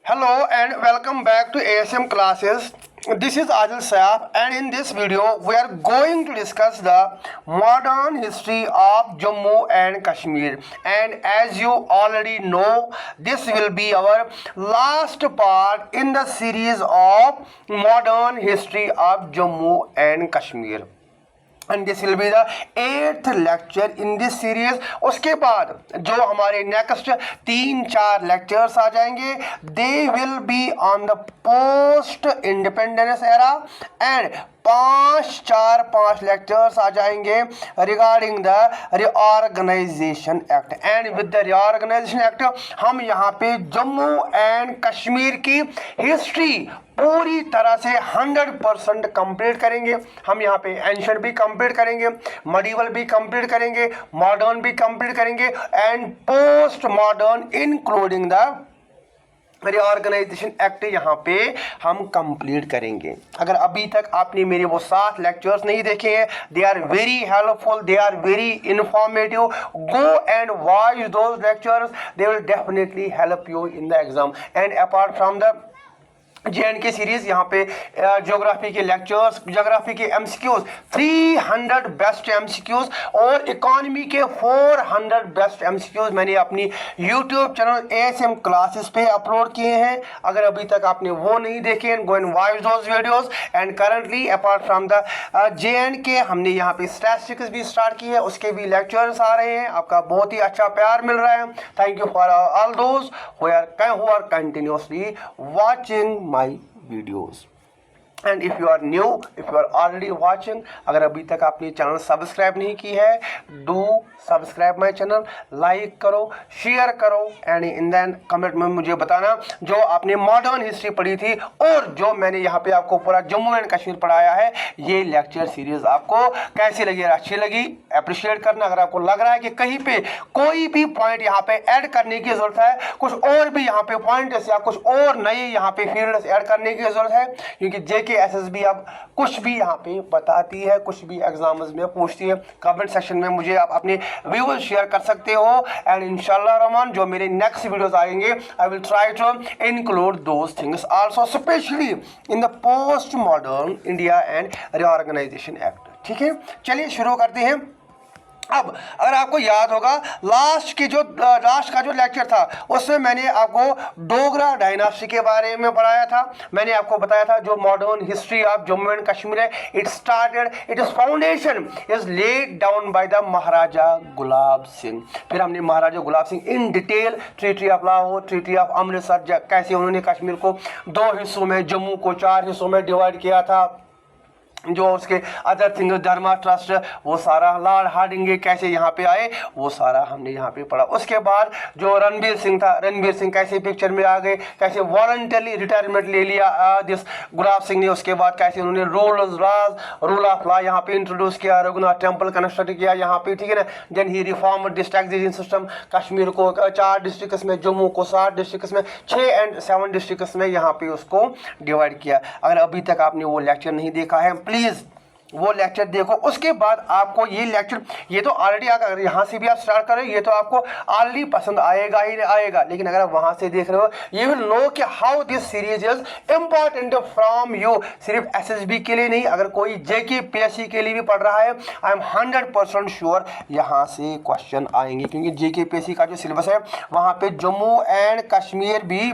Hello and welcome back to ASM classes. This is Adil Saab and in this video we are going to discuss the modern history of Jammu and Kashmir, and as you already know, this will be our last part in the series of modern history of Jammu and Kashmir. And this will be the 8th lecture in this series. उसके बाद जो हमारे next 3-4 lectures आ जाएंगे they will be on the post independence era and 5 lectures आ जाएंगे regarding the reorganisation act. And with the reorganisation act हम यहाँ पे जम्मू एंड कश्मीर की हिस्ट्री पूरी तरह से 100% कंप्लीट करेंगे। हम यहाँ पे एंशिएंट भी कंप्लीट करेंगे, मॉडिवल भी कंप्लीट करेंगे, मॉडर्न भी कंप्लीट करेंगे and post modern including the reorganisation act यहाँ पे हम कंप्लीट करेंगे। अगर अभी तक आपने मेरे वो 7 लेक्चर्स नहीं देखे हैं, they are very helpful, they are very informative, go and watch those lectures, they will definitely help you in the exam. And apart from the JNK series यहाँ पे ज्योग्राफी के लेक्चर्स, ज्योग्राफी के MCQs 300 best MCQs और economy के 400 best MCQs मैंने अपनी YouTube channel ASM classes पे upload किए हैं। अगर अभी तक आपने वो नहीं देखे go and watch those videos. And currently apart from the JNK हमने यहाँ पे स्टैटिस्टिक्स भी स्टार्ट की है, उसके भी लेक्चर्स आ रहे हैं। आपका बहुत ही अच्छा प्यार मिल रहा है। Thank you for all those who are continuously watching my videos. And if you are new, if you are already watching, अगर अभी तक आपने चैनल सब्सक्राइब नहीं की है, do subscribe my channel, like करो, शेयर करो एंड इन देन कमेंट में मुझे बताना जो आपने मॉडर्न हिस्ट्री पढ़ी थी और जो मैंने यहाँ पे आपको पूरा जम्मू एंड कश्मीर पढ़ाया है, ये लेक्चर सीरीज आपको कैसी लगी, अच्छी लगी, अप्रिशिएट करना। अगर आपको लग रहा है कि कहीं पे कोई भी पॉइंट यहाँ पे ऐड करने की जरूरत है, कुछ और भी यहाँ पे पॉइंट या कुछ और नए यहाँ पे फील्ड ऐड करने की जरूरत है, क्योंकि JK SSB अब कुछ भी यहाँ पे बताती है, कुछ भी एग्जाम्स में पूछती है, कमेंट सेक्शन में मुझे आप अपने व्यूज शेयर कर सकते हो। एंड इंशाल्लाह रहमान जो मेरे नेक्स्ट वीडियोस आएंगे I will try to include those things also, specially in the post modern India and reorganisation act. ठीक है, चलिए शुरू करते हैं। अब अगर आपको याद होगा लास्ट का जो लेक्चर था उसमें मैंने आपको डोगरा डायनास्टी के बारे में पढ़ाया था। मैंने आपको बताया था जो modern history of Jammu and Kashmir है, it is foundation is laid down by the Maharaja Gulab Singh. फिर हमने Maharaja Gulab Singh in detail treaty of Lahore, treaty of Amritsar, कैसे उन्होंने कश्मीर को 2 हिस्सों में, जम्मू को 4 हिस्सों में डिवाइड किया था, जो उसके अदर थिंग धर्मा ट्रस्ट, वो सारा लॉर्ड हार्डिंगे कैसे यहाँ पे आए, वो सारा हमने यहाँ पे पढ़ा। उसके बाद जो रणबीर सिंह था, रणबीर सिंह कैसे पिक्चर में आ गए, कैसे वॉलंटरी रिटायरमेंट ले लिया दिस गुलाब सिंह ने। उसके बाद कैसे उन्होंने रूल ऑफ लॉ यहाँ पे इंट्रोड्यूस किया, रघुनाथ टेम्पल कंस्ट्रक्ट किया यहाँ पे, ठीक है ना। Then he reform district system, Kashmir को 4 डिस्ट्रिक्ट्स में, जम्मू को 7 डिस्ट्रिक्ट्स में, 6 और 7 डिस्ट्रिक्ट्स में यहाँ पे उसको डिवाइड किया। अगर अभी तक आपने वो लेक्चर नहीं देखा है प्लीज वो लेक्चर देखो। उसके बाद आपको ये लेक्चर, ये तो ऑलरेडी अगर यहाँ से भी आप स्टार्ट करें ये तो आपको ऑलरेडी पसंद आएगा ही आएगा, लेकिन अगर आप वहाँ से देख रहे हो यू विल नो कि how this series is important from you. सिर्फ SSB के लिए नहीं, अगर कोई JK PSC के लिए भी पढ़ रहा है, आई एम 100% श्योर यहाँ से क्वेश्चन आएंगे, क्योंकि JK PSC का जो सिलेबस है वहाँ पे जम्मू एंड कश्मीर भी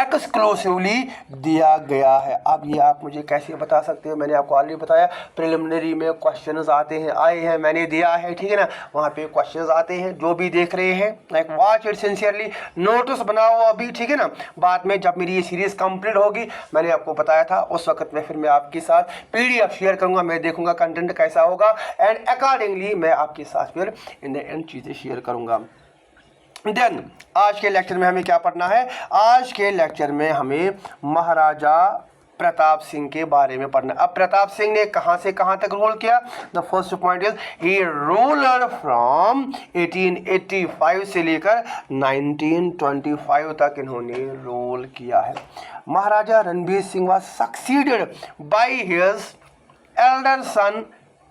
एक्सक्लूसिवली दिया गया है। अब ये आप मुझे कैसे बता सकते हो, मैंने आपको ऑलरेडी बताया प्रिलिमिनरी में क्वेश्चंस आते हैं, आए हैं, मैंने दिया है, ठीक है ना। वहाँ पे क्वेश्चंस आते हैं, जो भी देख रहे हैं like watch it sincerely, notice बनाओ अभी, ठीक है ना। बाद में जब मेरी ये सीरीज कंप्लीट होगी, मैंने आपको बताया था उस वक्त में फिर मैं आपके साथ PDF शेयर करूँगा, मैं देखूँगा कंटेंट कैसा होगा एंड अकॉर्डिंगली मैं आपके साथ फिर इन द एंड चीज़ें शेयर करूँगा। देन आज के लेक्चर में हमें क्या पढ़ना है, आज के लेक्चर में हमें महाराजा प्रताप सिंह के बारे में पढ़ना। अब प्रताप सिंह ने कहाँ से कहाँ तक रूल किया, the first point is he ruler from 1885 से लेकर 1925 तक इन्होंने रूल किया है। Maharaja Ranbir Singh was succeeded by his elder son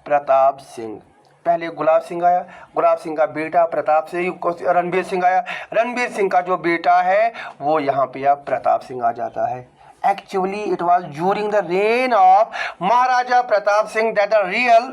Pratap Singh. पहले गुलाब सिंह आया, गुलाब सिंह का बेटा प्रताप सिंह, रणबीर सिंह आया, रणबीर सिंह का जो बेटा है वो यहाँ पे अब प्रताप सिंह आ जाता है। Actually, it was during the reign of Maharaja Pratap Singh that the real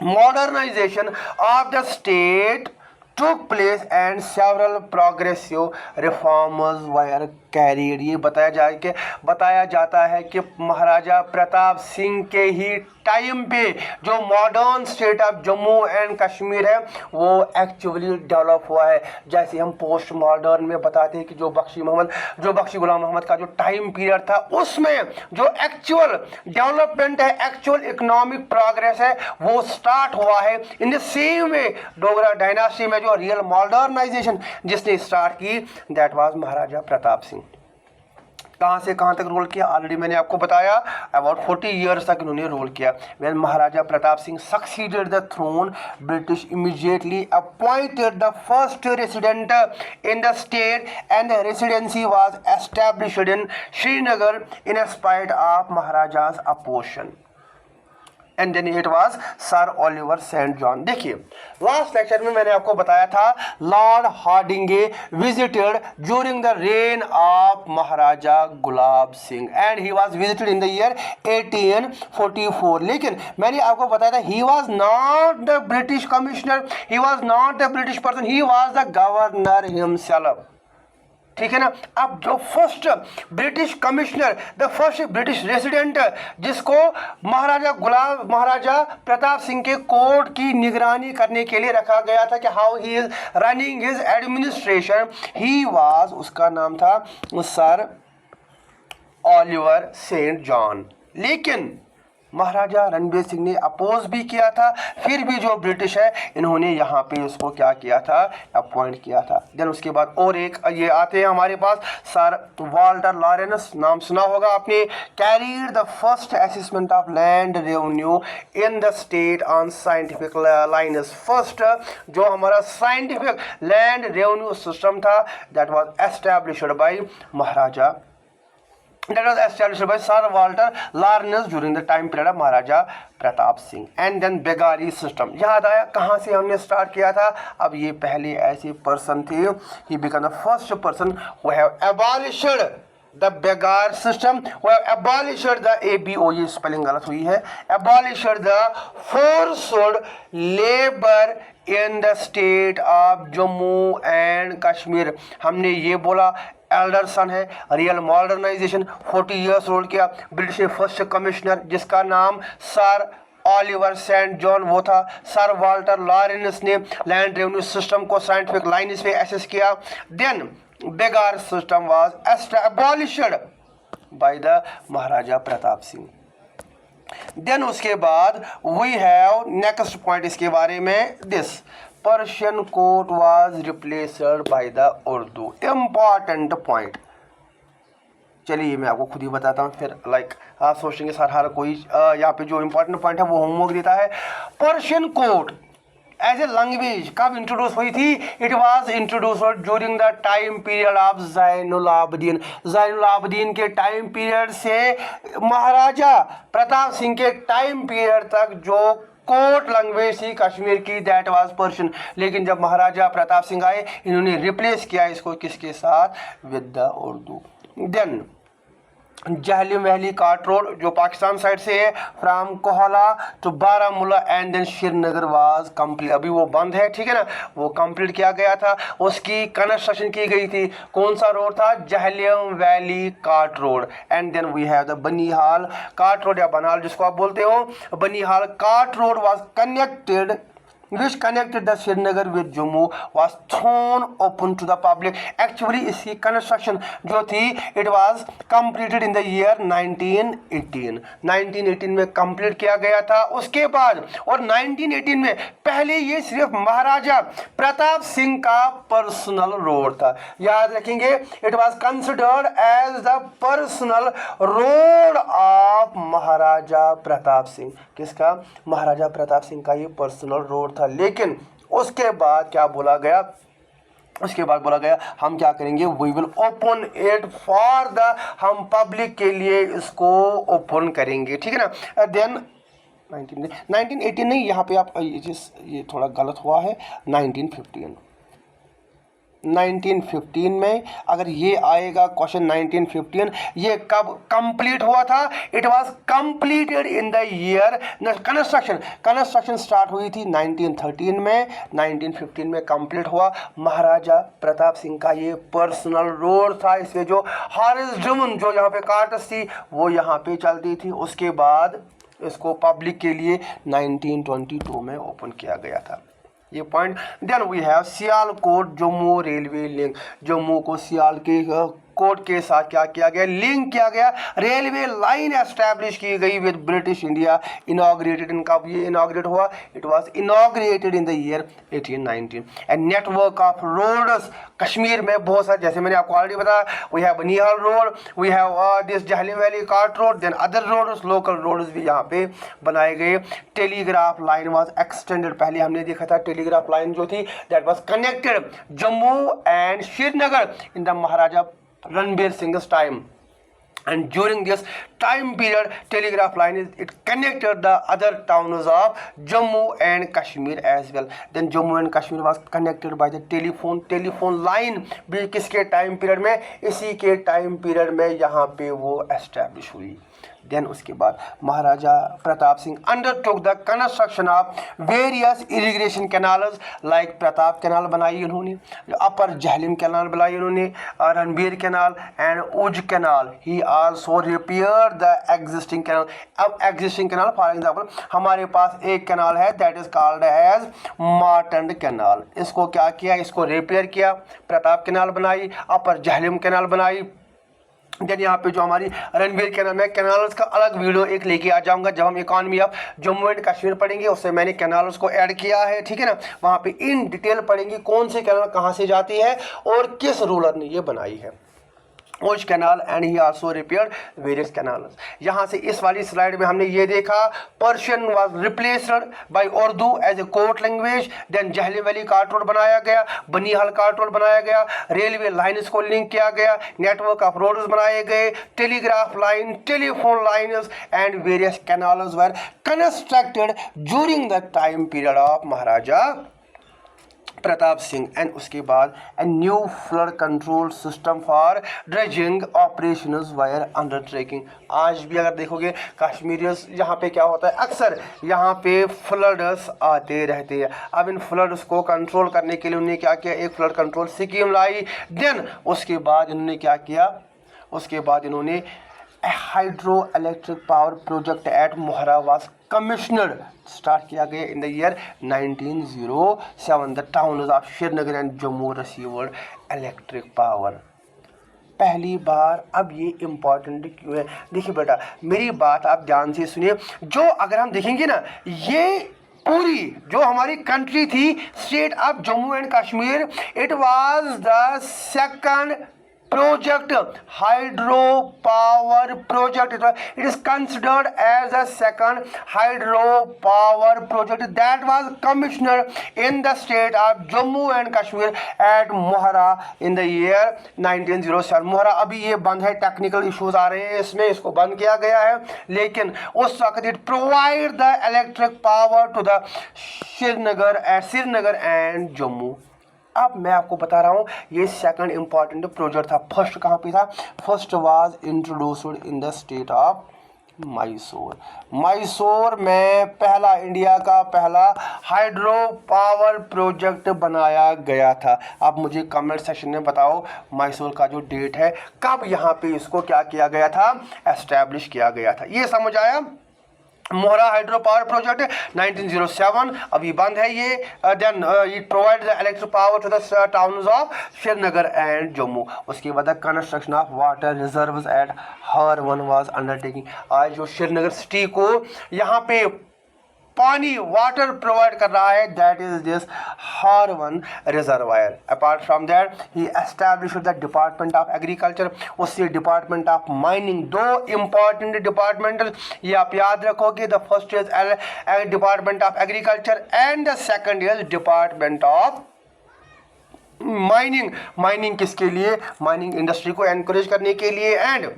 modernization of the state took place and several progressive reforms were carried। ये बताया जाता है कि महाराजा प्रताप सिंह के ही टाइम पे जो modern state of Jammu and Kashmir है वो एक्चुअली डेवलप हुआ है। जैसे हम पोस्ट मॉडर्न में बताते हैं कि जो बख्शी गुलाम मोहम्मद का जो टाइम पीरियड था उसमें जो एक्चुअल डेवलपमेंट है, एक्चुअल इकोनॉमिक प्रोग्रेस है वो स्टार्ट हुआ है। In the same way Dogra dynasty में जो रियल मॉडर्नाइजेशन जिसने स्टार्ट की दैट वाज महाराजा प्रताप सिंह। कहाँ से कहाँ तक रोल किया ऑलरेडी मैंने आपको बताया, अबाउट 40 ईयर्स तक इन्होंने रोल किया। When Maharaja Pratap Singh succeeded the throne, British immediately appointed the first resident in the state and the residency was established in Srinagar in spite of महाराजा's opposition and then it was sir Oliver Saint John. देखिए last lecture में मैंने आपको बताया था lord Hardinge visited during the reign of Maharaja Gulab Singh and he was visited in the year 1844। लेकिन मैंने आपको बताया था he was not the British commissioner, he was not the British person, he was the governor himself. ठीक है ना। अब जो first British commissioner, the first British resident जिसको महाराजा प्रताप सिंह के कोर्ट की निगरानी करने के लिए रखा गया था कि how he is running his administration, he was, उसका नाम था सर ओलिवर सेंट जॉन। लेकिन महाराजा रणबीर सिंह ने अपोज भी किया था, फिर भी जो ब्रिटिश है इन्होंने यहाँ पे उसको क्या किया था, अपॉइंट किया था। देन उसके बाद और एक ये आते हैं हमारे पास सर वाल्टर लॉरेंस, नाम सुना होगा आपने, carried the first assessment of land revenue in the state on scientific lines. First जो हमारा साइंटिफिक लैंड रेवेन्यू सिस्टम था that was established bye Maharaja, that was established by Sir Walter Lawrence during the time period of Maharaja Pratap Singh. And then बेगारी system, याद आया कहाँ से हमने start किया था। अब ये पहले ऐसे पर्सन थे, he become the first person who have abolished the बेगार system, who have abolished the ABO, ये स्पेलिंग गलत हुई है, abolished the forced labour in the state of Jammu and Kashmir. हमने ये बोला एल्डरसन है, रियल मॉडर्नाइजेशन 40 ईयर्स रोल किया। ब्रिटिश फर्स्ट कमिश्नर जिसका नाम सर ओलिवर सेंट जॉन वो था। सर वाल्टर लॉरेंस ने लैंड रेवेन्यू सिस्टम को साइंटिफिक लाइन्स पे एसेस किया। देन बेगार system was established by the Maharaja Pratap Singh. Then उसके बाद वी हैव नेक्स्ट पॉइंट इसके बारे में, this Persian court was replaced by the Urdu. Important point, चलिए मैं आपको खुद ही बताता हूँ, फिर आप सोचेंगे सर हर कोई यहाँ पे जो इम्पोर्टेंट पॉइंट है वो होमवर्क देता है। Persian court as a language कब इंट्रोड्यूस हुई थी? It was introduced during the time period of Zainul Abidin. Zainul Abidin के टाइम पीरियड से महाराजा प्रताप सिंह के टाइम पीरियड तक जो कोर्ट लैंग्वेज थी कश्मीर की दैट वाज पर्शियन। लेकिन जब महाराजा प्रताप सिंह आए इन्होंने रिप्लेस किया इसको किसके साथ? With the Urdu. Then Jhelum valley cart road जो पाकिस्तान साइड से है from Kohala to Baramulla and then Srinagar was complete, अभी वो बंद है, ठीक है ना, वो कंप्लीट किया गया था, उसकी कंस्ट्रक्शन की गई थी। कौन सा रोड था? Jhelum valley cart road. And then we have the Banihal cart road या बनाल जिसको आप बोलते हो, Banihal cart road was connected which connected the Srinagar with Jammu was thrown open to the public। Actually इसकी construction जो थी it was completed in the year 1918। 1918 में complete किया गया था। उसके बाद और 1918 में पहले ये सिर्फ महाराजा प्रताप सिंह का पर्सनल रोड था, याद रखेंगे। it was considered as the personal road of Maharaja Pratap Singh. किसका? महाराजा प्रताप सिंह का ये पर्सनल रोड था। लेकिन उसके बाद क्या बोला गया? उसके बाद बोला गया हम क्या करेंगे? We will open it for the, हम पब्लिक के लिए इसको ओपन करेंगे, ठीक है ना। देन 1918 नहीं, यहाँ पे आप ये थोड़ा गलत हुआ है, 1915 में अगर ये आएगा क्वेश्चन 1915, ये कब कंप्लीट हुआ था? It was completed in the year, construction start हुई थी 1913 में, 1915 में कंप्लीट हुआ। महाराजा प्रताप सिंह का ये पर्सनल रोड था, इससे जो हॉरिजॉन्टल जो यहाँ पे कार्टस थी वो यहाँ पे चलती थी। उसके बाद इसको पब्लिक के लिए 1922 में ओपन किया गया था, ये point. Then we have Sialkot Jammu railway link, Jammu को सियाल के कोट के साथ क्या किया गया? लिंक किया गया। रेलवे लाइन एस्टैब्लिश की गई with British India. Inaugurated in कब ये इनॉग्रेट हुआ? It was inaugurated in the year 1819। And network of roads, Kashmir में बहुत सारे, जैसे मैंने आपको ऑलरेडी बताया, we have Banihal road, we have this Jhelum valley cart road, then other roads, local roads भी यहाँ पे बनाए गए। टेलीग्राफ लाइन वाज एक्सटेंडेड, पहले हमने देखा था टेलीग्राफ लाइन जो थी that was connected Jammu and Srinagar in the Maharaja Ranbir Singh's time, and during this time period telegraph line it connected the other towns of Jammu and Kashmir as well. Then Jammu and Kashmir was connected by the telephone line भी किसके time period में? इसी के time period में यहाँ पे वो establish हुई। देन उसके बाद Maharaja Pratap Singh undertook the construction of various irrigation canals, like Pratap canal बनाई उन्होंने, अपर जहलीम कैनाल बनाई उन्होंने, Ranbir canal and Ujh canal. He also repair the existing canal. अब एग्जिस्टिंग कैनाल, फॉर एग्जांपल हमारे पास एक कैनाल है that is called as Martand canal, इसको क्या किया? इसको रिपेयर किया, प्रताप कैनाल बनाई, अपर जहलीम कैनाल बनाई। देन यहाँ पे जो हमारी रणबीर कैनाल में, कैनाल्स का अलग वीडियो एक लेके आ जाऊंगा जब हम economy of Jammu and Kashmir पढ़ेंगे, उससे मैंने कैनाल्स को ऐड किया है, ठीक है ना। वहाँ पे इन डिटेल पढ़ेंगे कौन सी कैनाल कहाँ से जाती है और किस रूलर ने ये बनाई है। Ujh canal and he also repaired various canals. यहाँ से इस वाली स्लाइड में हमने ये देखा, Persian was replaced by Urdu as a court language. Then Jhelum valley cart road बनाया गया, बनिहाल कार्ट रोड बनाया गया, रेलवे लाइन्स को लिंक किया गया, नेटवर्क ऑफ रोड्स बनाए गए, telegraph line, telephone lines and various canals were constructed during the time period of Maharaja Pratap Singh. And उसके बाद a new flood control system for dredging operations wire undertaking. आज भी अगर देखोगे कश्मीरियस यहाँ पे क्या होता है, अक्सर यहाँ पे फ्लड्स आते रहते हैं। अब इन फ्लड्स को कंट्रोल करने के लिए उन्होंने क्या किया? एक फ्लड कंट्रोल स्कीम लाई। देन उसके बाद इन्होंने क्या किया? उसके बाद इन्होंने hydro electric power project at Mohra was commissioned, start किया गया in the year 1907। The towns of Srinagar and Jammu received electric power. पहली बार। अब ये इम्पॉर्टेंट क्यों है? देखिए बेटा, मेरी बात आप ध्यान से सुनिए। जो अगर हम देखेंगे ना, ये पूरी जो हमारी कंट्री थी, state of Jammu and Kashmir, it was the second project, hydro power project. It is considered as a second hydro power project that was commissioned in the state of Jammu and Kashmir at Mohara in the year 1907. मोहरा अभी ये बंद है, technical issues आ रहे हैं इसमें, इसको बंद किया गया है, लेकिन उस वक्त it provide the electric power to the Srinagar and Jammu. अब मैं आपको बता रहा हूँ, ये सेकंड इंपॉर्टेंट प्रोजेक्ट था। फर्स्ट कहाँ पे था? First was introduced in the state of Mysore. Mysore में पहला, इंडिया का पहला हाइड्रो पावर प्रोजेक्ट बनाया गया था। अब मुझे कमेंट सेक्शन में बताओ मैसूर का जो डेट है, कब यहाँ पे इसको क्या किया गया था? एस्टैब्लिश किया गया था। ये समझ आया? मोहरा हाइड्रो पावर प्रोजेक्ट 1907, अभी बंद है ये। Then it provide the electric power to the towns of Srinagar and Jammu. उसके बाद construction of water reserves at Harwan was undertaking. आज जो श्रीनगर सिटी को यहाँ पे पानी, वाटर प्रोवाइड कर रहा है, that is this Harwan reservoir. Apart from that he established the department of agriculture, उससे डिपार्टमेंट ऑफ माइनिंग। दो इंपॉर्टेंट डिपार्टमेंट ये आप याद रखोगे, the first is department of agriculture and the second is department of mining. Mining किसके लिए? Mining industry को encourage करने के लिए। एंड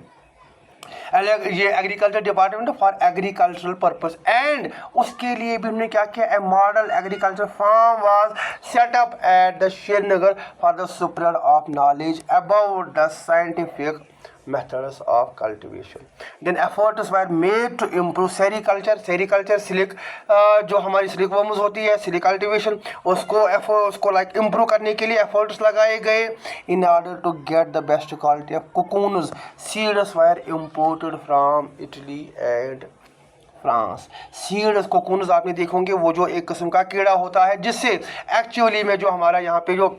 ये agriculture department for agricultural purpose, and उसके लिए भी हमने क्या किया, a model agriculture farm was set up at the Srinagar for the spread of knowledge about the scientific methods of cultivation. Then efforts were made to improve sericulture सिलिक जो हमारी सिलिक वर्म्स होती है, सिलिक कल्टिवेशन, उसको लाइक इम्प्रूव करने के लिए एफर्ट्स लगाए गए. In order to get the best quality of cocoons, seeds were imported from Italy and France. Seeds cocoons आपने देखोगे वो जो एक किस्म का कीड़ा होता है जिससे एक्चुअली में जो हमारा यहाँ पे जो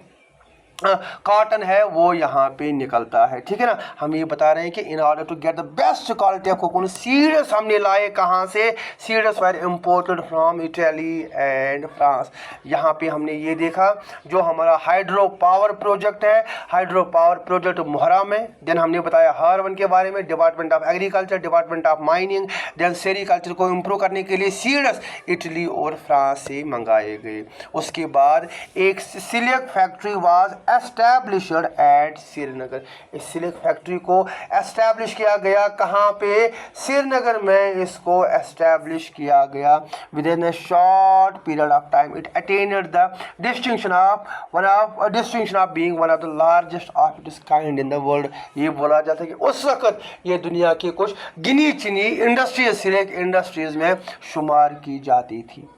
कॉटन है वो यहाँ पे निकलता है. ठीक है ना. हम ये बता रहे हैं कि in order to get the best quality of coconut seeds हमने लाए कहाँ से, seeds were imported from Italy and France. यहाँ पे हमने ये देखा जो हमारा हाइड्रो पावर प्रोजेक्ट है, हाइड्रो पावर प्रोजेक्ट मोहरा में. देन हमने बताया हार्वन के बारे में, department of agriculture, department of mining. Then sericulture को इम्प्रूव करने के लिए सीड्स इटली और फ्रांस से मंगाए गए. उसके बाद एक silk factory was established at Srinagar. इस सिल्क फैक्ट्री को एस्टैब्लिश किया गया कहाँ पे, श्रीनगर में इसको एस्टैब्लिश किया गया. With in a short period of time it attend the distinction of being one of the largest of its kind in the world. ये बोला जाता है कि उस वक्त ये दुनिया की कुछ गिनी चुनी इंडस्ट्रीज, सिल्क इंडस्ट्रीज में शुमार की जाती थी.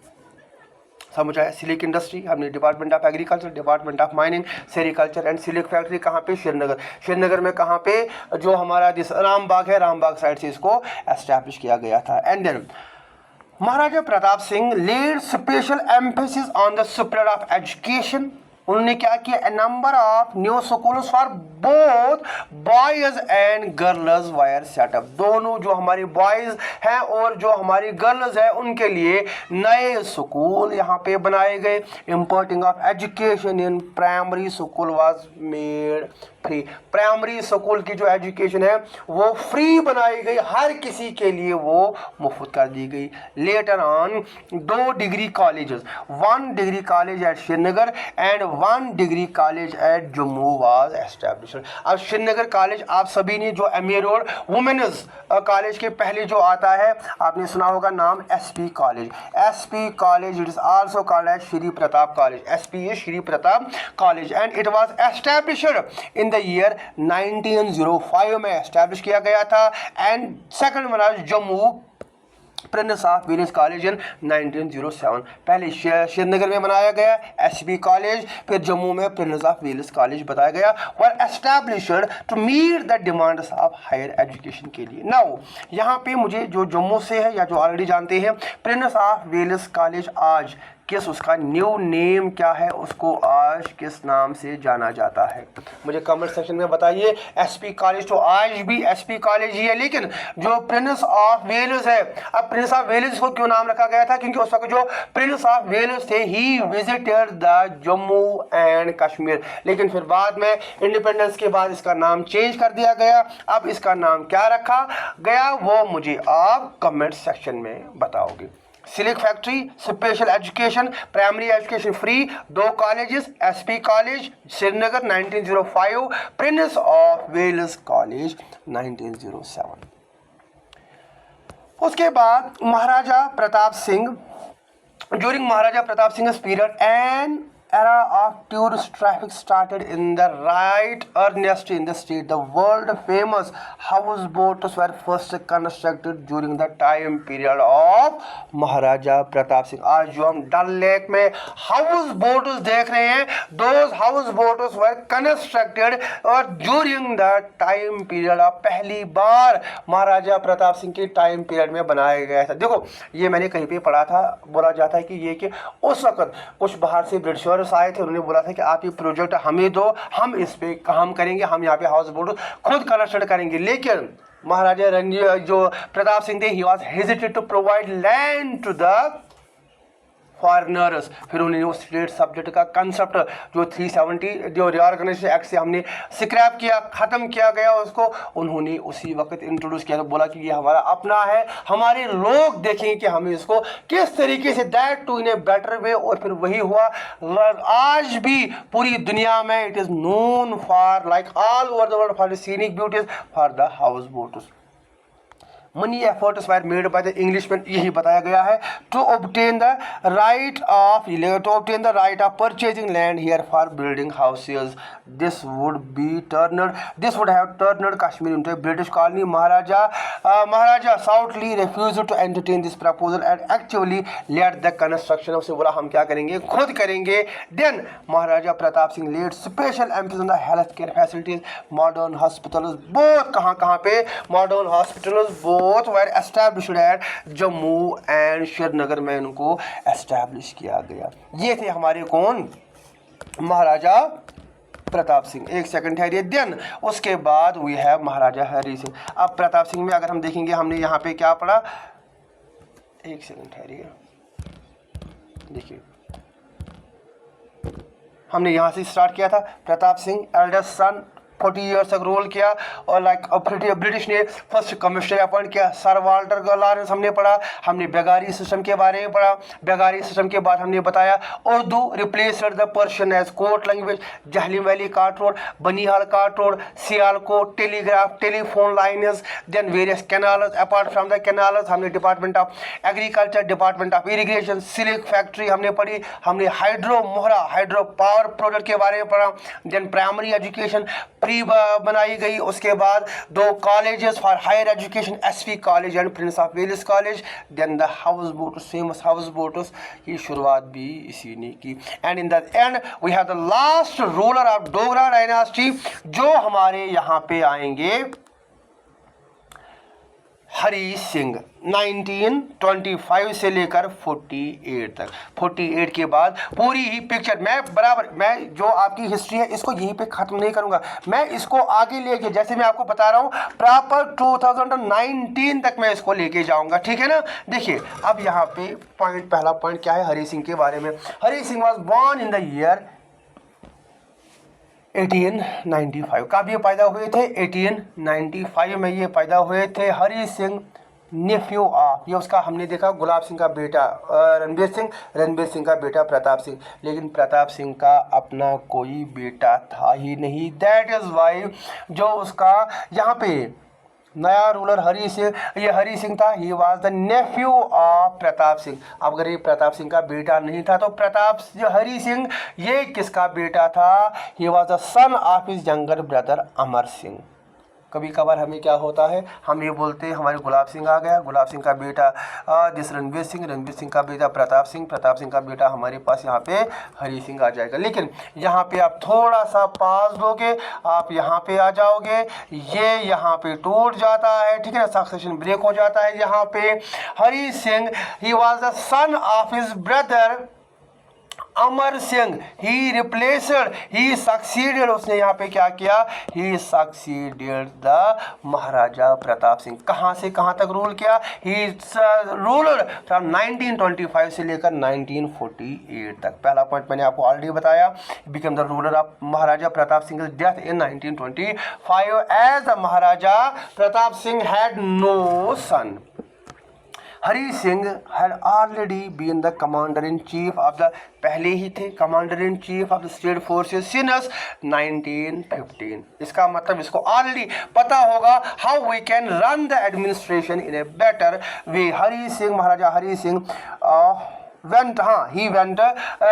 समझ आया. सिल्क इंडस्ट्री हमने department of agriculture, department of mining, sericulture and silk factory कहाँ पे, श्रीनगर. श्रीनगर में कहाँ पे, जो हमारा जिस रामबाग है, रामबाग साइड से इसको एस्टैब्लिश किया गया था. And then Maharaja Pratap Singh laid special emphasis on the spread of education. उन्होंने क्या किया, a number of new schools for both boys and girls were set up. दोनों जो हमारे बॉयज हैं और जो हमारी गर्ल्स हैं उनके लिए नए स्कूल यहाँ पे बनाए गए. Importing of education in primary school was made free. Primary school की जो एजुकेशन है वो फ्री बनाई गई, हर किसी के लिए वो मुफ्त कर दी गई. Later on 2 degree colleges, 1 degree college eight Srinagar and 1 degree college eight Jammu was established. अब श्रीनगर कॉलेज आप सभी ने जो एमए रोड वुमेन्स कॉलेज के पहले जो आता है आपने सुना होगा नाम SP college. SP college it is also called as Shri Pratap college. SP is Shri Pratap college and it was established in the year 1905 में एस्टैब्लिश किया गया था. And second one was Jammu prince of Wales college in 1907. पहले श्रीनगर में बनाया गया एसबी कॉलेज, फिर जम्मू में प्रिंस ऑफ वेल्स कॉलेज बताया गया, were established to meet the demands of higher education के लिए. नाउ यहाँ पे मुझे जो जम्मू से है या जो ऑलरेडी जानते हैं प्रिंस ऑफ वेल्स कॉलेज आज किस, उसका न्यू नेम क्या है, उसको आज किस नाम से जाना जाता है, मुझे कमेंट सेक्शन में बताइए. एसपी कॉलेज तो आज भी एसपी कॉलेज ही है, लेकिन जो प्रिंस ऑफ वेल्स है, अब प्रिंस ऑफ वेल्स को क्यों नाम रखा गया था, क्योंकि उस वक्त जो प्रिंस ऑफ वेल्स थे he visited the Jammu and Kashmir. लेकिन फिर बाद में इंडिपेंडेंस के बाद इसका नाम चेंज कर दिया गया. अब इसका नाम क्या रखा गया वो मुझे आप कमेंट सेक्शन में बताओगे. Silk factory, special education, primary education free, 2 colleges, SP college Srinagar 1905, prince of Wales college 1907. उसके बाद Maharaja Pratap Singh, during Maharaja Pratap Singh period and era of tourist traffic started in the right earnest in the state. The world famous houseboats were first constructed during the time period of Maharaja Pratap Singh. आज जो हम डल lake में house boats देख रहे हैं, those house boats were constructed और during the time period of पहली बार महाराजा प्रताप सिंह के टाइम पीरियड में बनाया गया था. देखो ये मैंने कहीं पे पढ़ा था, बोला जाता है कि ये कि उस वक्त कुछ बाहर से ब्रिटिशर्स आए थे, उन्होंने बोला था कि आप ये प्रोजेक्ट हमें दो, हम इस पे काम करेंगे, हम यहाँ पे हाउस बोट खुद कंस्ट्रक्ट करेंगे. लेकिन महाराजा जो प्रताप सिंह थे, he was hesitated to provide land to the foreigners. फिर उन्होंने वो स्टेट सब्जेक्ट का कंसेप्ट जो 370 जो रिऑर्गेनाइजेशन एक्ट से हमने स्क्रैप किया, ख़त्म किया गया उसको, उन्होंने उसी वक्त इंट्रोड्यूस किया. तो बोला कि ये हमारा अपना है, हमारे लोग देखेंगे कि हमें इसको किस तरीके से, that to in a better way. और फिर वही हुआ. आज भी पूरी दुनिया में it is known for like all over the world for the scenic beauties for the house boats. Many efforts were made by the Englishman, यही बताया गया है, to obtain the right of purchasing land here for building houses. This would have turned Kashmir into a British colony. Maharaja stoutly refused to entertain this proposal and actually let the construction, उससे बोला हम क्या करेंगे, खुद करेंगे। Then Maharaja Pratap Singh laid special emphasis on the health care facilities, modern hospitals, both कहाँ पे modern hospitals both were established at Jammu and Srinagar में उनको एस्टैब्लिश किया गया। ये थे हमारे कौन, महाराजा प्रताप सिंह। एक सेकंड ठहरिए। देन उसके बाद वी हैव महाराजा हरि सिंह। अब प्रताप सिंह में अगर हम देखेंगे हमने यहाँ पे क्या पढ़ा, एक सेकंड ठहरिए, देखिए हमने यहाँ से स्टार्ट किया था। Pratap Singh eldest son, 40 years तक रोल किया और ब्रिटिश ने फर्स्ट कमिश्नर अपॉइंट किया, सर वाल्टर लॉरेंस हमने पढ़ा। हमने बेगारी सिस्टम के बारे में पढ़ा। बेगारी सिस्टम के बाद हमने बताया Urdu replaced the Persian as court language. Jhelum valley cart road, Banihal cart road, Sialkot, telegraph, telephone lines, then various canals. Apart from the canals हमने department of agriculture, department of irrigation, silk factory हमने पढ़ी। हमने हाइड्रो पावर प्रोजेक्ट के बारे में पढ़ा। Then primary education pre बनाई गई। उसके बाद 2 colleges for higher education, SV college and prince of Wales college. Then the house boats, famous house boats की शुरुआत भी इसी ने की। And in the end we have the last ruler of Dogra dynasty, जो हमारे यहाँ पे आएंगे हरी सिंह, 1925 से लेकर 48 तक। 48 के बाद पूरी ही पिक्चर मैं जो आपकी हिस्ट्री है इसको यहीं पे ख़त्म नहीं करूँगा, मैं इसको आगे लेके, जैसे मैं आपको बता रहा हूँ, प्रॉपर 2019 तक मैं इसको लेके जाऊँगा, ठीक है ना। देखिए अब यहाँ पे पहला पॉइंट क्या है हरी सिंह के बारे में। Hari Singh was born in the year 1895। कब ये पैदा हुए थे, 1895 में ये पैदा हुए थे। हरी सिंह नेफ्यू ऑफ, ये उसका हमने देखा गुलाब सिंह का बेटा रणबीर सिंह का बेटा प्रताप सिंह, लेकिन प्रताप सिंह का अपना कोई बेटा था ही नहीं। दैट इज़ वाई जो उसका यहाँ पे नया रूलर हरी सिंह था, he was the Neiphiu of Pratap Singh. अब अगर ये प्रताप सिंह का बेटा नहीं था तो हरी सिंह ये किसका बेटा था, he was the son of his younger brother Amar Singh. कभी कभार हमें क्या होता है, हम ये बोलते हैं हमारे गुलाब सिंह आ गया, गुलाब सिंह का बेटा जिस रणबीर सिंह का बेटा प्रताप सिंह का बेटा हमारे पास यहाँ पे हरी सिंह आ जाएगा। लेकिन यहाँ पे आप थोड़ा सा पास दोगे, आप यहाँ पे आ जाओगे, ये यहाँ पे टूट जाता है, ठीक है ना, सक्सेशन ब्रेक हो जाता है। यहाँ पे Hari Singh he was the son of his brother Amar Singh, he succeeded, उसने यहाँ पे क्या किया, he succeeded the Maharaja Pratap Singh. कहाँ से कहाँ तक रूल किया, ही रूलर फ्रॉम 1925 से लेकर 1948 तक। पहला पॉइंट मैंने आपको ऑलरेडी बताया, become the ruler of Maharaja Pratap Singh death in 1925 as the Maharaja Pratap Singh had no son. Hari Singh had already been the commander in chief of the, पहले ही थे commander in chief of the state forces since 1915। इसका मतलब इसको ऑलरेडी पता होगा how we can run the administration in a better way. Maharaja Hari Singh he went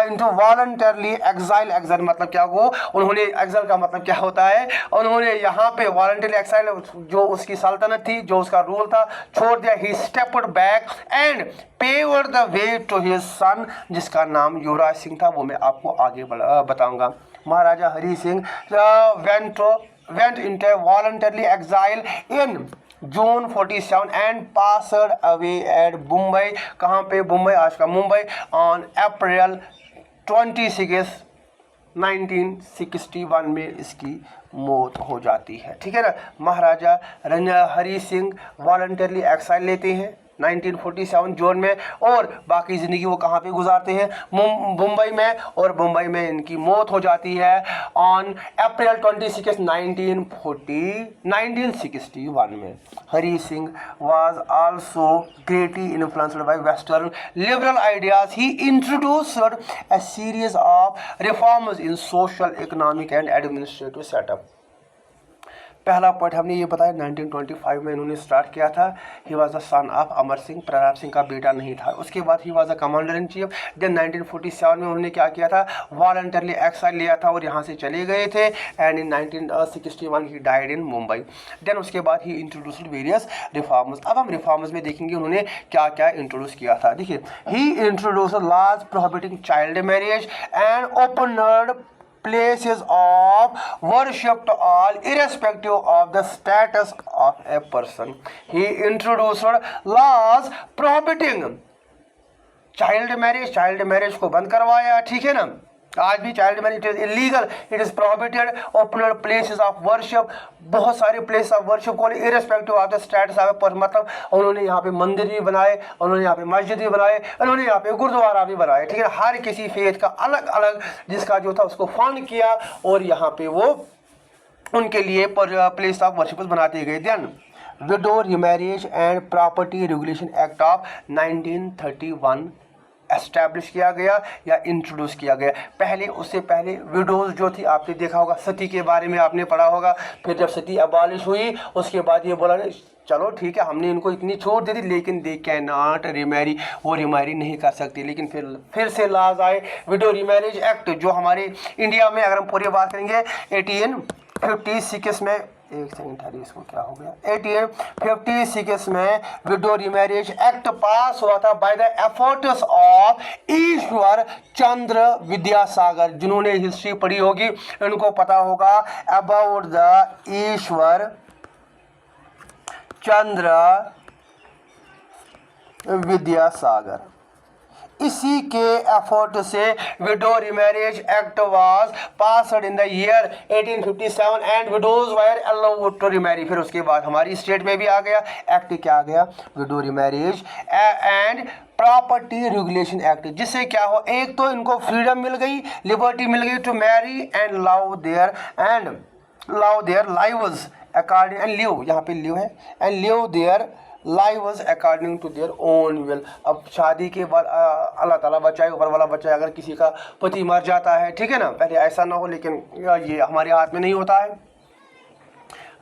into voluntarily exile मतलब क्या हो, उन्होंने exile का मतलब क्या होता है, उन्होंने यहाँ पे voluntarily exile जो उसकी सल्तनत थी, जो उसका रूल था, छोड़ दिया। he stepped back and paved the way to his son, जिसका नाम युवराज सिंह था, वो मैं आपको आगे बताऊंगा। महाराजा Hari Singh went into voluntarily exile in June 47 and passed away at Mumbai, कहाँ पे, मुंबई, आज का मुंबई, on April 26, 1961 में इसकी मौत हो जाती है, ठीक है ना। महाराजा हरी सिंह वॉलंटरली एक्साइल लेते हैं 1947 जून में, और बाकी ज़िंदगी वो कहाँ पे गुजारते हैं, मुंबई में, और मुंबई में इनकी मौत हो जाती है ऑन अप्रैल 26, 1961 में। Hari Singh was also greatly influenced by western liberal ideas. He introduced a series of reforms in social, economic and administrative setup. पहला पॉइंट हमने ये बताया 1925 में इन्होंने स्टार्ट किया था। He was the son of Amar Singh, Pratap Singh का बेटा नहीं था। उसके बाद he was the commander in chief. Then 1947 में उन्होंने क्या किया था, वॉलंटरली एक्साइल लिया था और यहाँ से चले गए थे। And in 1961 he died in Mumbai. Then उसके बाद ही इंट्रोड्यूस्ड वेरियस रिफॉर्म्स। अब हम रिफॉर्म्स में देखेंगे उन्होंने क्या क्या इंट्रोड्यूस किया था। देखिए, he introduced laws prohibiting child marriage and opened places of worship to all irrespective of the status of a person. He introduced laws prohibiting child marriage को बंद करवाया, ठीक है ना। आज भी child marriage is illegal, it is prohibited. Opener places of worship, बहुत सारे प्लेस ऑफ वर्शिप को irrespective of the status of पर, मतलब उन्होंने यहाँ पे मंदिर भी बनाए, उन्होंने यहाँ पे मस्जिद भी बनाए, उन्होंने यहाँ पे गुरुद्वारा भी बनाए, ठीक है। हर किसी फेथ का अलग अलग जिसका जो था उसको फंड किया और यहाँ पे वो उनके लिए प्लेस ऑफ वर्शिप बनाते गए। Then widow remarriage and property regulation act of 1931 establish किया गया या इंट्रोड्यूस किया गया। पहले उससे पहले विडोज जो थी, आपने देखा होगा सती के बारे में आपने पढ़ा होगा। फिर जब सती अबॉलिश हुई उसके बाद ये बोला चलो ठीक है, हमने इनको इतनी छूट दे दी, लेकिन दे कैन नॉट रिमैरी, वो रिमैरी नहीं कर सकती। लेकिन फिर से लॉज आए, विडो रिमैरिज एक्ट जो हमारे इंडिया में, अगर हम पूरी बात करेंगे 1856 में, एक सेकंड था, इसको क्या हो गया, 1856 में विडो रिमैरिज एक्ट पास हुआ था by the efforts of Ishwar Chandra Vidyasagar. जिन्होंने हिस्ट्री पढ़ी होगी उनको पता होगा अबाउट द ईश्वर चंद्र विद्यासागर। इसी के एफर्ट से widow remarriage act was passed in the year 1857 and widows were allowed to remarry. फिर उसके बाद हमारी स्टेट में भी आ गया एक्ट, क्या आ गया, window remarriage and property regulation act, जिससे क्या हो, एक तो इनको फ्रीडम मिल गई, लिबर्टी मिल गई to marry and love their lives according and live, यहाँ पे लिव है, and live their lives according to their own will. अब शादी के बाद अल्लाह ताला बचाए, ऊपर वाला बचाए, अगर किसी का पति मर जाता है, ठीक है ना, पहले ऐसा ना हो, लेकिन ये हमारे हाथ में नहीं होता है।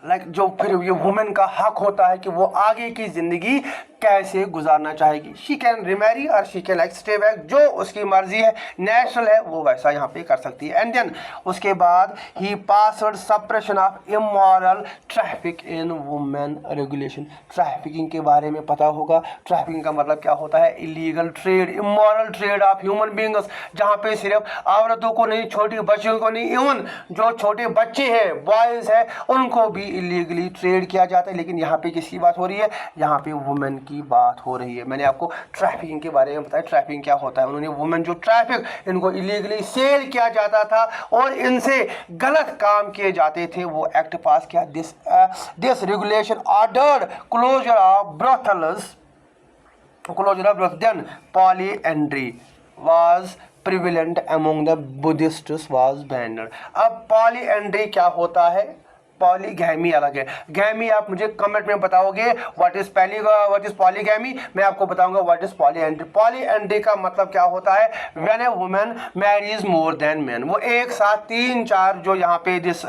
जो फिर ये वुमेन का हक होता है कि वो आगे की ज़िंदगी कैसे गुजारना चाहेगी। शी कैन रिमैरी और शी कैन स्टे बैक, जो उसकी मर्जी है, नेशनल है, वो वैसा यहाँ पे कर सकती है। एंड देन उसके बाद he passed suppression of immoral traffic in women regulation. Trafficking के बारे में पता होगा, ट्रैफिकिंग का मतलब क्या होता है, illegal trade, immoral trade off human beings, जहाँ पे सिर्फ औरतों को नहीं, छोटी बच्चियों को नहीं, इवन जो छोटे बच्चे हैं, बॉयज़ हैं, उनको भी इलीगली ट्रेड किया जाता है। लेकिन यहाँ पे किसकी बात हो रही है, यहाँ पे वुमेन की बात हो रही है। मैंने आपको ट्रैफिकिंग के बारे में बताया, ट्रैफिकिंग क्या होता है। उन्होंने वुमेन जो ट्रैफिक, इनको इलीगली सेल किया जाता था और इनसे गलत काम किए जाते थे, वो एक्ट पास किया। This regulation ordered closure of brothels, then polyandry was prevalent among the Buddhists was banned। अब polyandry क्या होता है, पॉलीगैमी अलग है। गैमी आप मुझे कमेंट में बताओगे व्हाट इज पॉलीगैमी, मैं आपको बताऊंगा व्हाट इज पॉलीएंड्री। पॉलीएंड्री का मतलब क्या होता है, when a woman marries more than man, वो एक साथ 3-4 जो यहाँ पे जिस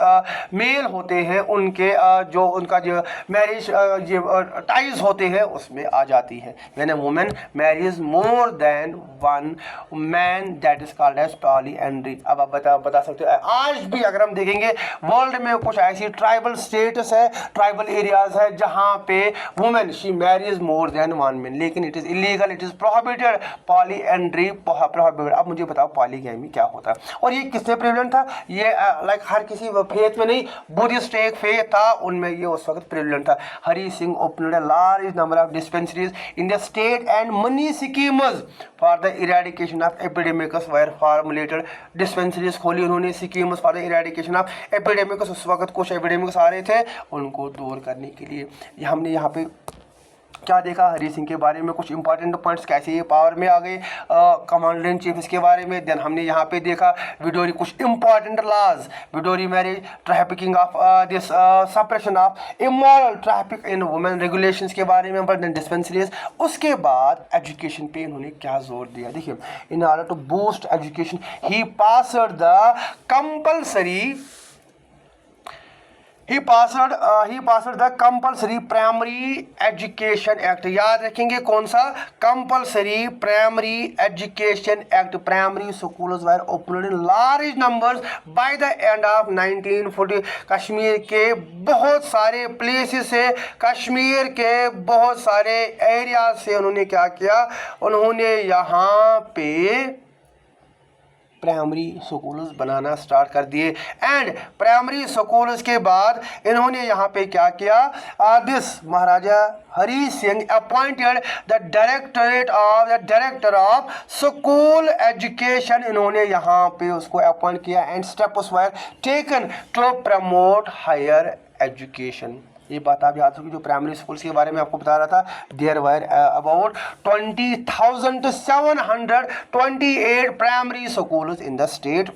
मेल होते हैं उनके जो उनका जो मैरिज टाइज होते हैं उसमें आ जाती है। When a woman marries more than one man, that is called as polyandry. अब आप बता सकते हो, आज भी अगर हम देखेंगे वर्ल्ड में कुछ ऐसी ट्राइबल स्टेट्स है, ट्राइबल एरियाज है, जहां पे women she marries more than one man, लेकिन it is illegal, it is prohibited, polyandry prohibited. अब मुझे बताओ पॉलीगैमी क्या होता है और ये किससे प्रेवलेंट था, ये लाइक हर किसी फेथ में नहीं, बुद्धिस्ट एक फेथ था, उनमें ये उस वक्त प्रेवलेंट था। Hari Singh opened a large number of dispensaries in the state and many schemes for the eradication of epidemics were formulated. Dispensaries खोली उन्होंने, schemes for the eradication of epidemics, उस वक्त कुछ एपिडेमिक्स आ रहे थे, उनको दूर करने के लिए। हमने यहाँ पे क्या देखा, हरी सिंह के बारे में कुछ इंपॉर्टेंट पॉइंट्स, कैसे ये पावर में आ गए, कमांडर इन चीफ इसके बारे में। देन हमने यहाँ पे देखा विडोरी, कुछ important laws, widow marriage, trafficking of this suppression of immoral traffic in women regulations के बारे में, बट डिस्पेंसरीज। उसके बाद एजुकेशन पे इन्होंने क्या जोर दिया, देखिए, in order to boost education he passed the compulsory he passed the compulsory primary education act. याद रखेंगे कौन सा? Compulsory primary education act. Primary schools were opened in large numbers by the end of 1940। Kashmir के बहुत सारे places से, कश्मीर के बहुत सारे एरिया से उन्होंने क्या किया? उन्होंने यहाँ पे प्राइमरी स्कूल्स बनाना स्टार्ट कर दिए। एंड प्राइमरी स्कूल्स के बाद इन्होंने यहाँ पे क्या किया? This Maharaja Hari Singh appointed the director of school education. इन्होंने यहाँ पे उसको अपॉइंट किया। And steps were taken to promote higher education. ये बात आप याद रखिए, जो प्राइमरी स्कूल्स के बारे में आपको बता रहा था, there were about 20,728 primary schools in the state.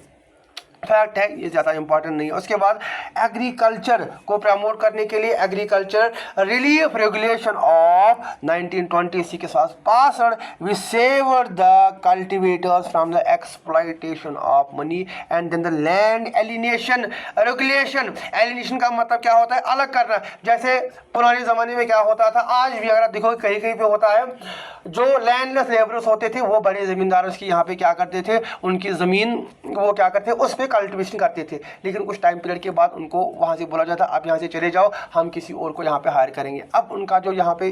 Fact है, ये ज़्यादा इंपॉर्टेंट नहीं है। उसके बाद एग्रीकल्चर को प्रमोट करने के लिए एग्रीकल्चर रिलीफ रेगुलेशन ऑफ 1926 के साथ passed we saved the cultivators from the exploitation of money. And then the land alienation regulation. Alienation का मतलब क्या होता है? अलग करना। जैसे पुराने ज़माने में क्या होता था, आज भी अगर आप देखो कहीं कहीं पे होता है, जो लैंडलेस लेबरर्स होते थे वो बड़े ज़मींदारों की यहाँ पे क्या करते थे, उनकी ज़मीन वो क्या करते उस पर कल्टिवेशन करते थे। लेकिन कुछ टाइम पीरियड के बाद उनको वहाँ से बोला जाता, आप यहाँ से चले जाओ, हम किसी और को यहाँ पे हायर करेंगे। अब उनका जो यहाँ पे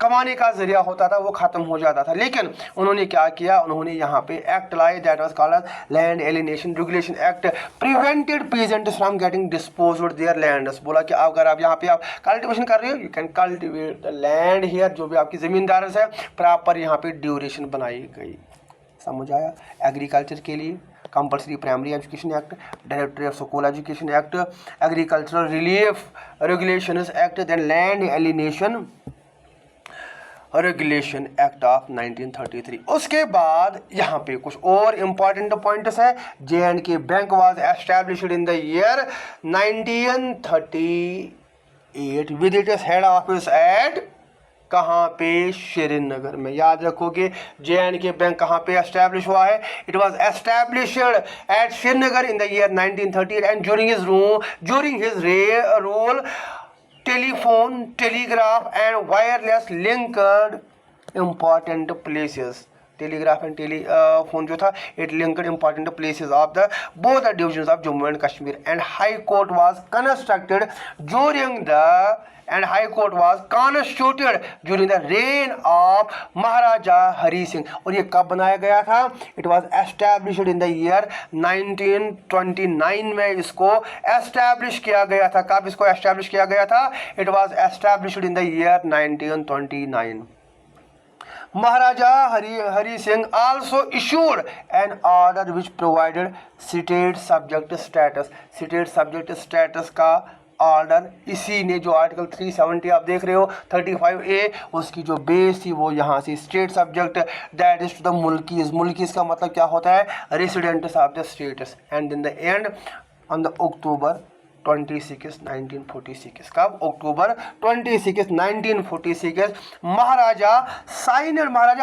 कमाने का जरिया होता था वो ख़त्म हो जाता था। लेकिन उन्होंने क्या किया? उन्होंने यहाँ पे एक्ट लाए, that was called land alienation regulation act. Prevented peasants from getting disposed there lands. बोला कि अगर आप यहाँ पे आप कल्टिवेशन कर रहे हो, you can cultivate the land here. जो भी आपकी ज़मींदार है, प्रॉपर यहाँ पे ड्यूरेशन बनाई गई। समझ आया? एग्रीकल्चर के लिए compulsory primary education act, directory of school education act, agricultural relief regulations act, then land alienation regulation act of 1933। उसके बाद यहाँ पे कुछ और इम्पॉर्टेंट पॉइंट्स है। J&K bank was established in the year 1938 with its head office at कहाँ पे? श्रीनगर में। याद रखोगे J&K बैंक कहाँ पे एस्टैब्लिश हुआ है? It was established at Srinagar in the year 1938 and during his rule telephone, telegraph and wireless linked important places. Telegraph and telephone जो था, it linked important places of the both the divisions of Jammu and Kashmir. And high court was constructed during the during the reign of Maharaja Hari Singh. और ये कब बनाया गया था? It was established in the year 1929 में इसको एस्टैब्लिश किया गया था। कब इसको एस्टैब्लिश किया गया था? It was established in the year 1929। Maharaja Hari Singh also issued an order which provided state subject status। state subject status का ऑर्डर इसी ने, जो आर्टिकल 370 आप देख रहे हो 35A, उसकी जो बेस थी वो यहाँ से state subject that is to the मुल्कीज। मुल्कीज का मतलब क्या होता है? Residents of the states. And in the end on the October 26, 1946। कब? October 26, 1946 Maharaja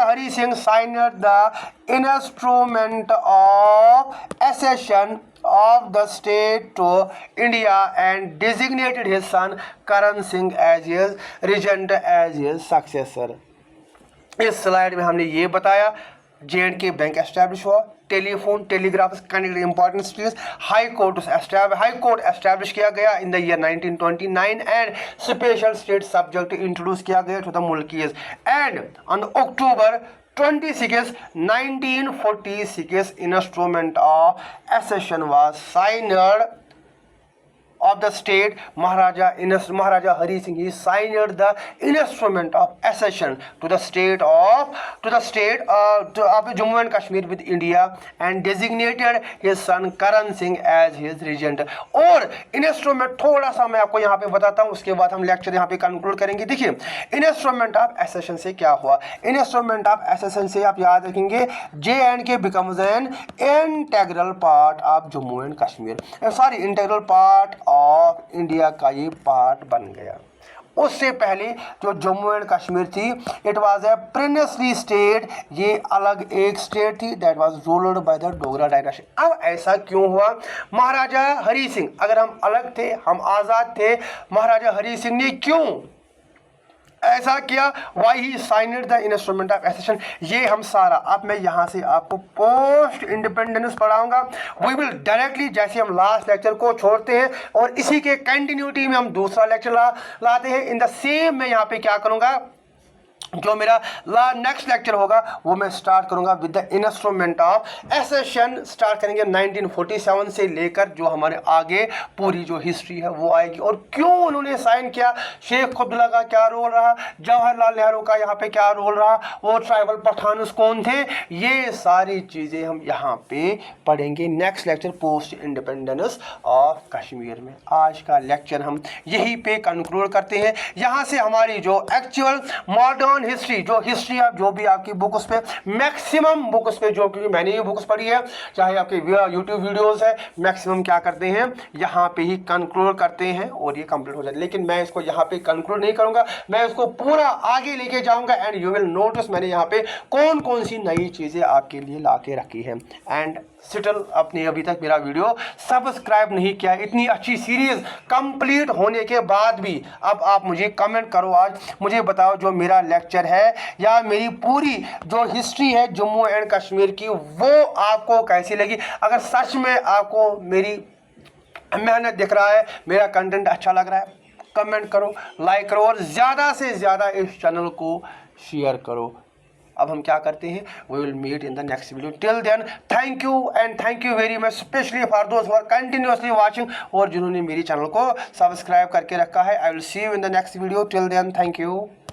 Hari Singh signed the instrument of accession of the state to India and designated his son Karan Singh as his regent, as his successor। इस slide में हमने ये बताया J&K bank establish हुआ, telephone telegraph connected important cities, high court establish किया गया in the year 1929 and special state subject introduce किया गया टू द मुल्कीज। And on October 26, 1946 instrument of accession was signed of the state Maharaja Hari Singh. He signed the instrument of accession to the state of Jammu and Kashmir with India and designated his son Karan Singh as his regent। और instrument थोड़ा सा मैं आपको यहाँ पे बताता हूँ, उसके बाद हम लेक्चर यहाँ पे कंक्लूड करेंगे। देखिए इंस्ट्रूमेंट ऑफ एसेशन से क्या हुआ। इंस्ट्रूमेंट ऑफ एसेशन से आप याद रखेंगे J&K becomes an integral part of Jammu and Kashmir, integral part of India का ये पार्ट बन गया। उससे पहले जो जम्मू एंड कश्मीर थी, it was a princely state, ये अलग एक स्टेट थी, that was ruled by the Dogra dynasty. अब ऐसा क्यों हुआ? महाराजा हरि सिंह, अगर हम अलग थे, हम आज़ाद थे, महाराजा हरि सिंह ने क्यों ऐसा किया? Why he signed the instrument of accession. ये हम सारा, अब मैं यहाँ से आपको पोस्ट इंडिपेंडेंस पढ़ाऊंगा। वी विल डायरेक्टली, जैसे हम लास्ट लेक्चर को छोड़ते हैं और इसी के कंटिन्यूटी में हम दूसरा लेक्चर लाते हैं, इन द सेम मैं यहाँ पे क्या करूँगा, जो मेरा नेक्स्ट लेक्चर होगा वो मैं स्टार्ट करूंगा with the instrument of accession. Start करेंगे 1947 से लेकर जो हमारे आगे पूरी जो हिस्ट्री है वो आएगी, और क्यों उन्होंने साइन किया, शेख अब्दुल्ला का क्या रोल रहा, जवाहरलाल नेहरू का यहाँ पे क्या रोल रहा, वो ट्राइबल पठान कौन थे, ये सारी चीज़ें हम यहाँ पे पढ़ेंगे next lecture post independence of Kashmir में। आज का लेक्चर हम यहीं पे कंक्लूड करते हैं। यहाँ से हमारी जो एक्चुअल मॉडर्न हिस्ट्री, जो हिस्ट्री आप जो भी आपकी बुक उस पे, मैक्सिमम बुक उस पे, जो क्योंकि मैंने ये बुक्स पढ़ी है, चाहे आपके यूट्यूब वीडियोस है, मैक्सिमम क्या करते हैं यहाँ पे ही कंक्लूड करते हैं और ये कंप्लीट हो जाता है। लेकिन मैं इसको यहाँ पे कंक्लूड नहीं करूँगा, मैं इसको पूरा आगे लेके जाऊँगा एंड यू विल नोटिस मैंने यहाँ पे कौन कौन सी नई चीज़ें आपके लिए ला के रखी है। एंड सिटल, आपने अभी तक मेरा वीडियो सब्सक्राइब नहीं किया, इतनी अच्छी सीरीज कंप्लीट होने के बाद भी अब आप मुझे कमेंट करो, आज मुझे बताओ जो मेरा लेक्चर है या मेरी पूरी जो हिस्ट्री है जम्मू एंड कश्मीर की, वो आपको कैसी लगी। अगर सच में आपको मेरी मेहनत दिख रहा है, मेरा कंटेंट अच्छा लग रहा है, कमेंट करो, लाइक करो और ज़्यादा से ज़्यादा इस चैनल को शेयर करो। अब हम क्या करते हैं, we will meet in the next video. Till then thank you and thank you very much, specially for those who are continuously watching, और जिन्होंने मेरी चैनल को सब्सक्राइब करके रखा है। I will see you in the next video. Till then thank you.